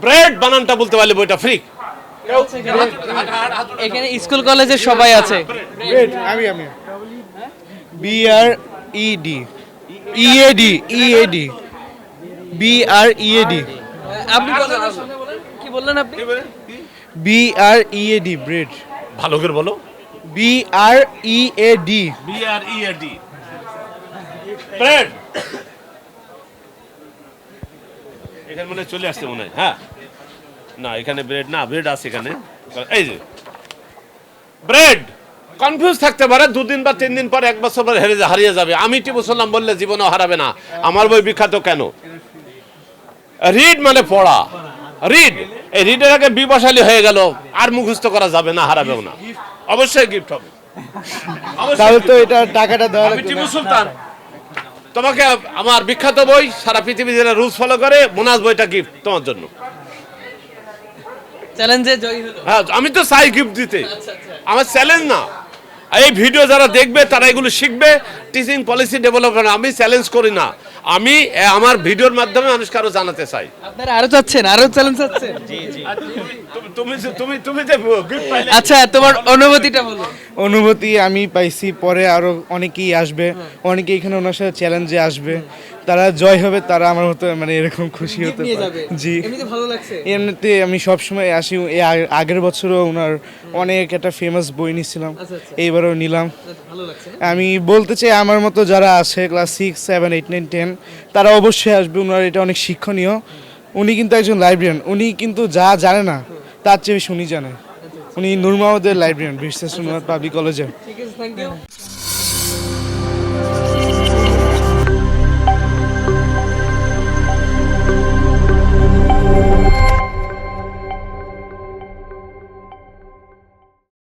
Bread বানানটা বলতে পারলে বইটা ফ্রি। এখানে স্কুল কলেজের সবাই আছে। ব্রেড আমি BRED EAD BREAD আপনি বলেন, শুনে বলেন, কি বললেন আপনি? BREAD ব্রেড ভালো করে বলো। BREAD BREAD bread. এখানে মনে হয় চলে আসছে মনে হয়। হ্যাঁ, না এখানে ব্রেড না, ব্রেড আছে এখানে। এই যে ব্রেড কনফিউজ থাকতে পারে, 2 দিন বা 3 দিন পর 1 বছর পর হারিয়ে যাবে। আমি টিপু সুলতান বললে জীবনেও হারাবে না। আমার বই বিখ্যাত কেন? রিড মানে পড়া, রিড। এই রিডের আগে বিবশালী হয়ে গেল, আর মুখস্থ করা যাবে না, হারাবেও না। অবশ্যই গিফট হবে। তাহলে তো এটা টাকাটা দেওয়া আমি লাগবে টিপু না। সুলতান তোমাকে আমার বিখ্যাত বই, সারা পৃথিবী যারা রুলস ফলো করে, মোনাজ বইটা গিফট তোমার জন্য। চ্যালেঞ্জে জয়ী হলো। হ্যাঁ, আমি তো চাই গিফট দিতে, আমার চ্যালেঞ্জ না। এই ভিডিও যারা দেখবে তারা এগুলো শিখবে। টিচিং পলিসি ডেভেলপমেন্ট আমি চ্যালেঞ্জ করি না, আমি আমার ভিডিওর মাধ্যমে মানুষকে আরো জানাতে চাই। আপনারা আরো চাচ্ছেন, আরো চ্যালেঞ্জ চাচ্ছেন? তুমি যে গিফট পাইলে, আচ্ছা, তোমার অনুভূতিটা বলো। অনুভূতি আমি পাইছি, পরে আরো অনেকেই আসবে, অনেকে এখানে ওনার সাথে চ্যালেঞ্জে আসবে, তারা জয় হবে, তারা আমার মতো মানে এরকম খুশি হতে নিয়ে পারে। যাবে। জি, এমনিতে ভালো লাগছে। এমনিতে আমি সবসময় আসি, আগের বছরও ওনার অনেক একটা ফেমাস বই নিয়েছিলাম, আচ্ছা, আচ্ছা। এইবারও নিলাম। ভালো লাগছে। আমি বলতে চাই আমার মতো যারা আছে ক্লাস 6, 7, 8, 9, 10 তারা অবশ্যই আসবে, ওনার এটা অনেক শিক্ষণীয়। উনি কিন্তু একজন লাইব্রেরিয়ান, উনি কিন্তু যা জানে না তার চেয়ে বেশি উনি জানে। উনি নূর মোহাম্মদের লাইব্রেরিয়ান, বিশ্বাস পাবলিক কলেজে। ঠিক আছে, থ্যাংক ইউ।